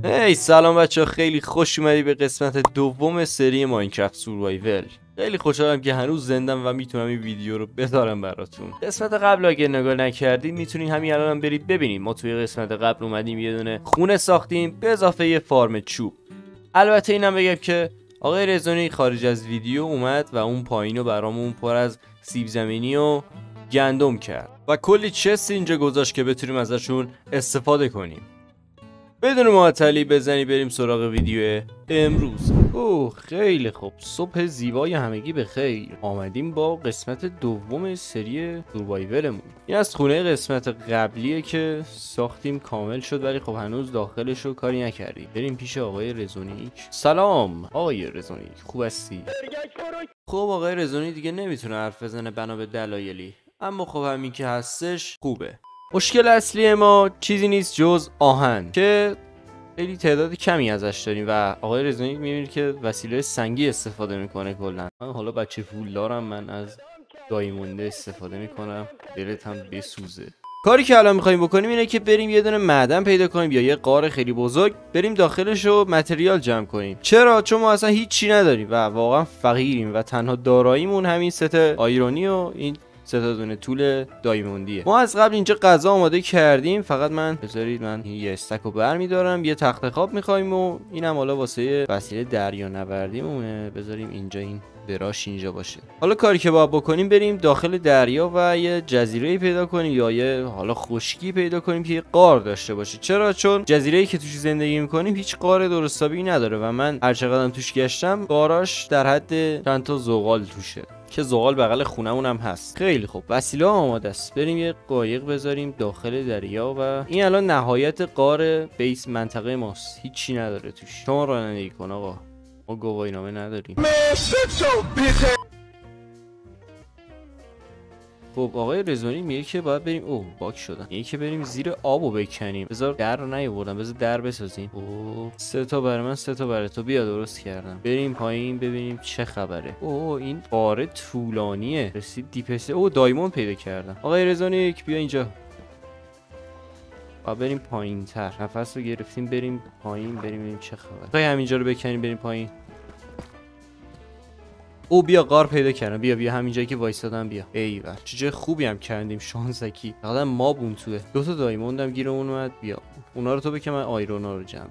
هی سلام بچه ها، خیلی خوش اومدی به قسمت دوم سری ماینکرافت سوروایول. خیلی خوشحالم که هنوز زندم و میتونم این ویدیو رو بذارم براتون. قسمت قبل اگه نگاه نکردید میتونین همین الان هم برید ببینید. ما توی قسمت قبل اومدیم یه دونه خونه ساختیم به اضافه یه فارم چوب. البته اینم بگم که آقای رضوانی خارج از ویدیو اومد و اون پایینو برامون پر از سیب زمینی و گندم کرد و کلی چست اینجا گذاشت که بتونیم ازشون استفاده کنیم. بدون معطلی بزنی بریم سراغ ویدیو امروز. خیلی خوب، صبح زیبای همگی به خیر. آمدیم با قسمت دوم سری سوروایولمون. این از خونه قسمت قبلیه که ساختیم کامل شد، ولی خب هنوز داخلش رو کاری نکردیم. بریم پیش آقای رضونیک. سلام آقای رضونیک، خوب هستی؟ خب آقای رضونی دیگه نمیتونه حرف بزنه بنا به دلایلی، اما خب همین که هستش خوبه. مشکل اصلی ما چیزی نیست جز آهن که خیلی تعداد کمی ازش داریم و آقای رضوانی میبینید که وسیله سنگی استفاده میکنه کلا. حالا بچه پولدارم، من از دایمونده استفاده میکنم، دلت هم بسوزه. کاری که الان میخوایم بکنیم اینه که بریم یه دونه معدن پیدا کنیم یا یه غار خیلی بزرگ، بریم داخلش رو متریال جمع کنیم. چرا؟ چون ما اصلا هیچی نداریم و واقعا فقیریم و تنها داراییمون همین ست آیرونی و این سه تا دونه طول دایموندیه. ما از قبل اینجا غذا آماده کردیم، فقط بذارید من یه استک رو برمیدارم. یه تخت خواب میخوایم و اینم حالا واسه وسیله دریانوردیمونه. بذاریم اینجا این براش اینجا باشه. حالا کاری که باید بکنیم بریم داخل دریا و یه جزیره پیدا کنیم یا یه حالا خشکی پیدا کنیم که یه غار داشته باشه. چرا؟ چون جزیره‌ای که توش زندگی میکنیم هیچ غار درست حسابی نداره و من هر چقدرم توش گشتم غاراش در حد چند تا زغال توشه که زغال بغل خونمون هم هست. خیلی خوب، وسیله آماده است. بریم یه قایق بذاریم داخل دریا و این الان نهایت غار بیس منطقه ماست، هیچی نداره توش. شما رانندگی کن آقا، ما گواهینامه نداریم. خب آقای رضوانی میگه که باید بریم باک شدن، میگه که بریم زیر آبو بکنیم. بذار در رو نیاوردم، بذار در بسازیم. 3 تا برای من 3 تا برای تو. بیا درست کردم. بریم پایین ببینیم چه خبره. این قاره طولانیه، رسید دیپسه. دایموند پیدا کردم. آقای رضوانی بیا اینجا. بریم پایین تر. نفس رو گرفتیم، بریم پایین ببینیم چه خبره. تا همینجا رو بکنیم بریم پایین. بیا غار پیدا کردم. بیا همینجایی که وایسادم. بیا. ایول چه جای خوبی هم کردیم، شانسکی. فقط ما بون توه. 2 تا دایموندم گیرمون اومد. بیا اونا رو تو بکن، من آیرونا رو جمع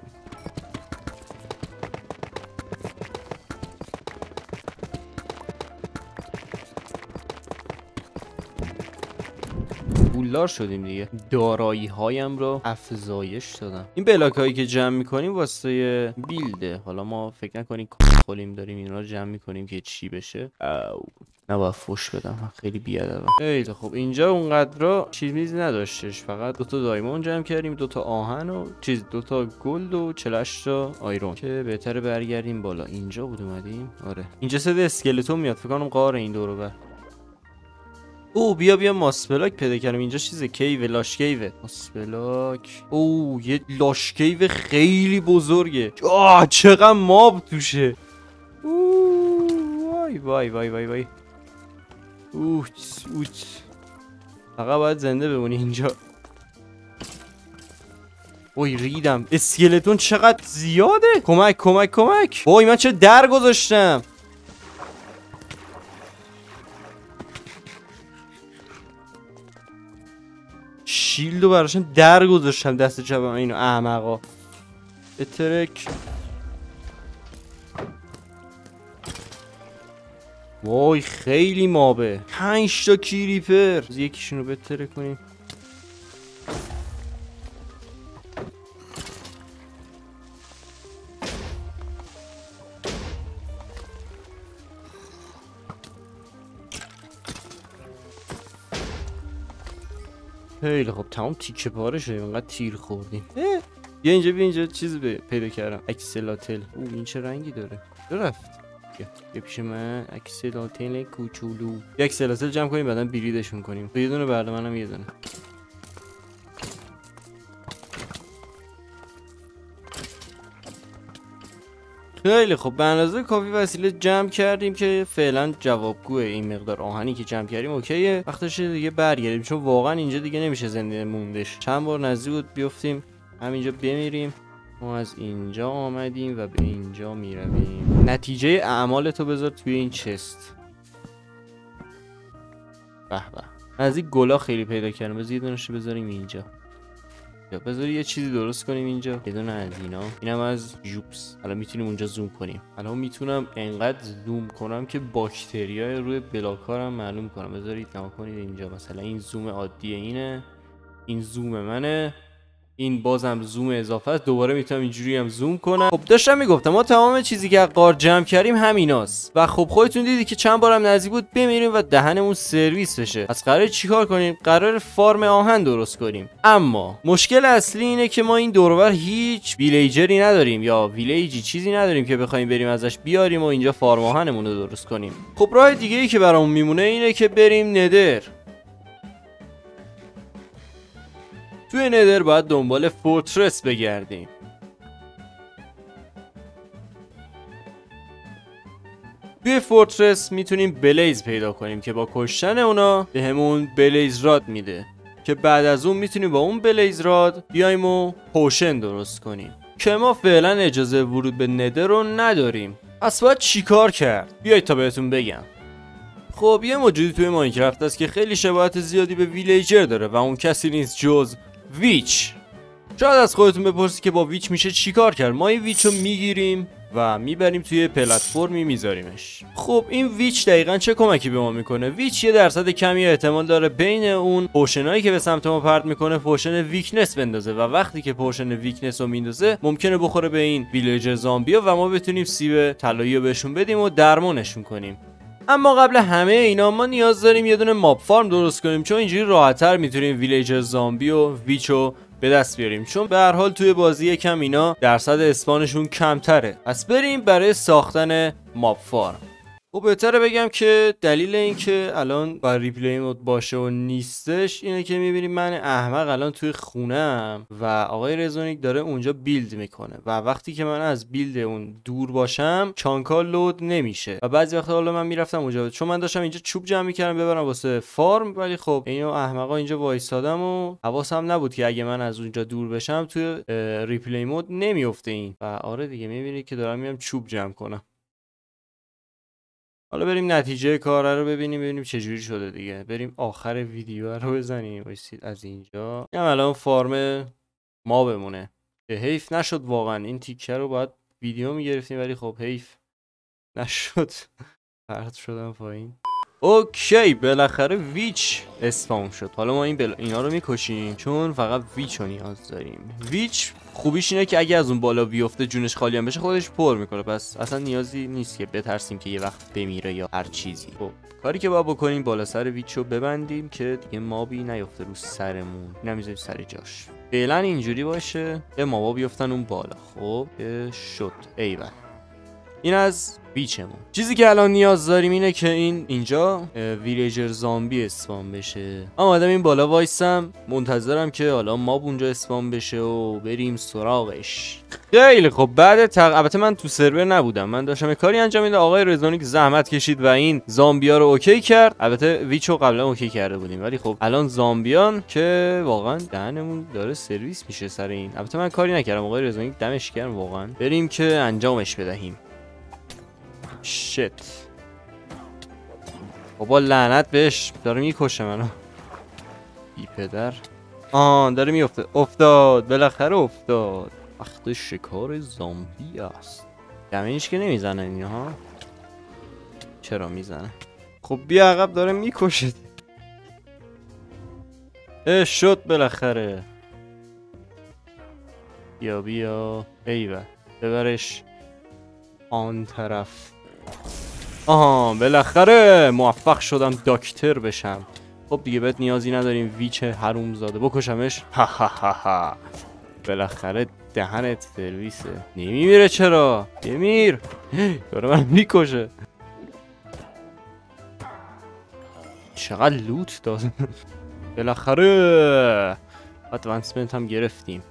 پولدار شدیم دیگه. دارایی هایم رو افزایش دادم. این بلاک هایی که جمع میکنیم واسه بیلده. حالا ما فکر نکنیم خولیم داریم اینا رو جمع میکنیم که چی بشه. نباید فوش بدم، خیلی بیادبم. خیلی خب، اینجا اونقدر چیزی نداشتش، فقط 2 تا دایموند جمع کردیم، 2 تا آهن و 2 تا گلد و 48 تا آیرون که بهتره برگردیم بالا. اینجا بود اومدیم. آره اینجا سه اسکلتون میاد، فکر کنم غار این دور رو بر. بیا ماسپلاک پیدا کردم. اینجا چیزه کیو، لاش کیو. ماسپلاک. یه لاش کیو خیلی بزرگه. چقدر ماب توشه. وای. فقط باید زنده بمونی اینجا. ریدم. اسکلتون چقدر زیاده. کمک. من چه در گذاشتم. شیلدو براشون در گذاشتم دست چپم. اینو احمقا بترک. وای خیلی مابه. 5 تا کریپر. یکیشونو بترک کنیم. خیلی خب، تمام تیکه پاره شدیم، اینقدر تیر خوردیم. بیا اینجا چیز پیدا کردم. اکسلاتل. این چه رنگی داره؟ رفت. بیا پیش من. اکسلاتل کوچولو. یک اکسلاتل جمع کنیم بعدن بریدشون کنیم. یه دونه برای منم یه دونه. خیلی خب، به اندازه کافی وسیله جمع کردیم که فعلا جوابگوه. این مقدار آهنی که جمع کردیم اوکیه. وقتشه دیگه برگردیم، چون واقعا اینجا دیگه نمیشه زنده موندش. چند بار نزدیک بود بیفتیم همینجا بمیریم. ما از اینجا آمدیم و به اینجا میرویم. نتیجه اعمال تو بذار توی این چست. به به. از این گلا خیلی پیدا کردم. بذار یه دونش بذاریم اینجا. یا بذار یه چیزی درست کنیم اینجا. یه دونه از اینا. اینم از جوبس. الان میتونیم اونجا زوم کنیم. الان میتونم انقدر زوم کنم که باکتریای روی بلاکارم معلوم کنم. بذارید نگاه کنید اینجا. مثلا این زوم عادیه اینه. این زوم منه. این بازم زوم اضافه است. دوباره میتونم اینجوری هم زوم کنم. خب داشتم میگفتم ما تمام چیزی که قار جمع کردیم همیناست و خب خودتون دیدی که چند بارم نزدیک بود بمیریم و دهنمون سرویس بشه. از قراره چیکار کنیم؟ قرار فارم آهن درست کنیم. اما مشکل اصلی اینه که ما این دور و بر هیچ ویلیجری نداریم یا ویلیجی چیزی نداریم که بخوایم بریم ازش بیاریم و اینجا فارم آهنمون رو درست کنیم. خب راه دیگه ای که برامون میمونه اینه که بریم ندر. توی ندر باید دنبال فورترس بگردیم. توی فورترس میتونیم بلیز پیدا کنیم که با کشتن اونا به همون بلیز راد میده که بعد از اون میتونیم با اون بلیز راد بیایم و پوشن درست کنیم که ما فعلا اجازه ورود به ندر رو نداریم. پس باید چیکار کرد؟ بیایید تا بهتون بگم. خب یه موجودی توی ماینکرافت هست که خیلی شباهت زیادی به ویلیجر داره و اون کسی نیست جز ویچ. شاید از خودتون بپرسید که با ویچ میشه چیکار کرد؟ ما این ویچ رو میگیریم و میبریم توی پلتفرمی میذاریمش. خب این ویچ دقیقاً چه کمکی به ما میکنه؟ ویچ یه درصد کمی احتمال داره بین اون پوشنایی که به سمت ما پرت میکنه پوشن ویکنس بندازه و وقتی که پوشن ویکنس رو میندازه ممکنه بخوره به این ویلیجر زامبیا و ما بتونیم سیب طلایی رو بهشون بدیم و درمانشون کنیم. اما قبل همه اینا ما نیاز داریم یه دونه ماب فارم درست کنیم چون اینجوری راحت‌تر میتونیم ویلیجر زامبی و ویچو به دست بیاریم چون به هر حال توی بازی یکم اینا درصد اسپانشون کمتره. پس بریم برای ساختن ماب فارم. خب بهتره بگم که دلیل این که الان با ریپلی مود باشه و نیستش اینه که میبینیم من احمق الان توی خونم و آقای رزونیک داره اونجا بیلد میکنه و وقتی که من از بیلد اون دور باشم چانکا لود نمیشه و بعضی وقتا حالا من میرفتم اونجا چون من داشتم اینجا چوب جمع میکردم ببرم واسه فارم ولی خب اینو احمقا اینجا وایسادم و حواسم نبود که اگه من از اونجا دور بشم توی ریپلی مود نمیفته این و آره دیگه میبینید که دارم میام چوب جمع کنم. حالا بریم نتیجه کار رو ببینیم چه جوری شده دیگه. بریم آخر ویدیو رو بزنیم. وایسید از اینجا هم الان فارم ما بمونه که حیف نشد واقعا این تیکه رو باید ویدیو میگرفتیم ولی خب حیف نشد. پرت شدم پایین. اوکی بالاخره ویچ اسپام شد. حالا ما اینا رو میکشیم چون فقط ویچ رو نیاز داریم. ویچ خوبیش اینه که اگه از اون بالا بیفته جونش خالی هم بشه خودش پر میکنه پس اصلا نیازی نیست که بترسیم که یه وقت بمیره یا هر چیزی. خب کاری که باید بکنیم بالا سر ویچ رو ببندیم که دیگه مابی نیفته رو سرمون. نمیذاریم سر جاش. فعلا اینجوری باشه یه مابا بیفتن اون بالا. خب شد. ایول. این از ویچمون. چیزی که الان نیاز داریم اینه که اینجا ویلیجر زامبی اسپام بشه. آمدم این بالا وایسم منتظرم که حالا ماب اونجا اسپام بشه و بریم سراغش. خیلی خب بعد البته من تو سرور نبودم من داشتم یه کاری انجام میدادم. آقای رزونیک زحمت کشید و این زامبیا رو اوکی کرد. البته ویچو قبلا اوکی کرده بودیم ولی خب الان زامبیان که واقعا دهنمون داره سرویس میشه سر این. البته من کاری نکردم آقای رزونیک دمش گرم واقعا. بریم که انجامش بدهیم. شت بابا لعنت بهش داره میکشه منو بی پدر. داره میفته. افتاد بالاخره افتاد. وقت شکار زامبی است. دمیش که نمیزنه اینها. چرا میزنه؟ خب بیا عقب داره میکشه. شد بالاخره. بیا ایوه ببرش آن طرف. بالاخره موفق شدم دکتر بشم. خب دیگه بهت نیازی نداریم ویچ حرومزاده. بکشمش. بالاخره دهنت سرویسه. نمیمیره چرا؟ بمیر. داره من میکشه. چقدر لوت داد. بالاخره ادوانسمنت هم گرفتیم.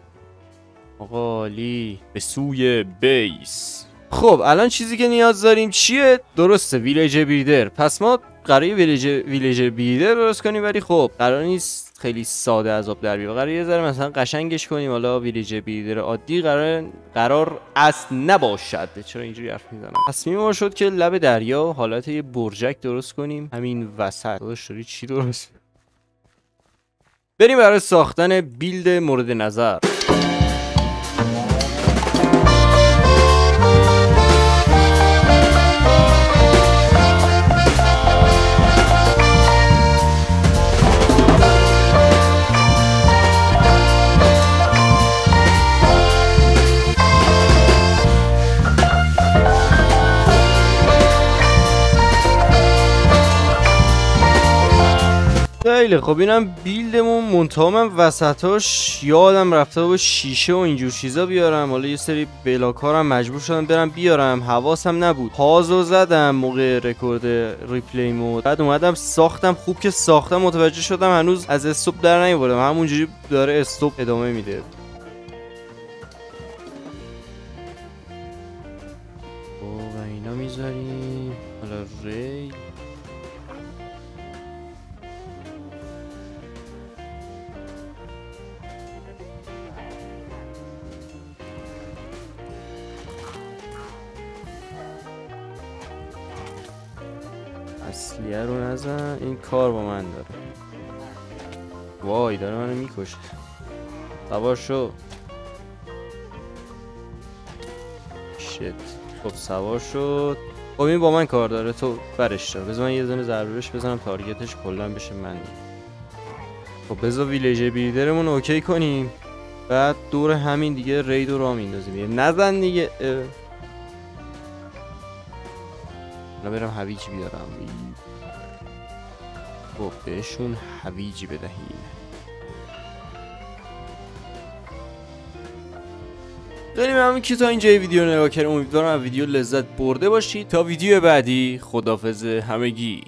آقا علی به سوی بیس. خب الان چیزی که نیاز داریم چیه؟ درسته ویلیج بیلدر. پس ما قراره ویلیجر بیلدر درست کنیم، ولی خب قرار نیست خیلی ساده از آب در بیاد. قراره یه ذره مثلا قشنگش کنیم. حالا ویلیجر بیلدر عادی قرار است نباشد. چرا اینجوری حرف میزنم؟ تصمیم ما شد که لب دریا حالت یه برجک درست کنیم همین وسط. داداش داری چی درست؟ بریم برای ساختن بیلد مورد نظر. خیلی خب اینم بیلدمون. منتها من وسطاش یادم رفته با شیشه و اینجور چیزا بیارم. حالا یه سری بلاکارم مجبور شدم برم بیارم، حواسم نبود. پازو زدم موقع رکورد ریپلی مود، بعد اومدم ساختم. خوب که ساختم متوجه شدم هنوز از استوب در نیاوردم، همونجوری داره استوب ادامه میده. و اینا میذاریم. حالا ری اصلیه رو نزن، این کار با من داره. وای داره منو میکشه. سوار شو. شت. خب سوار شد. خب این با من کار داره، تو برش دار. بذار من یه دونه ضربه بهش بزنم تارگتش کلا بشه من. خب بذار ویلیجر بیلدرمون اوکی کنیم، بعد دور همین دیگه رید رو راه میندازیم. نزن دیگه. حالا برم هویج بیارم. خب بهشون هویجی بدهیم. خیلی ممنون که تا اینجای ویدیو نگاه کردید. امیدوارم از ویدیو لذت برده باشید. تا ویدیو بعدی خداحافظ همگی.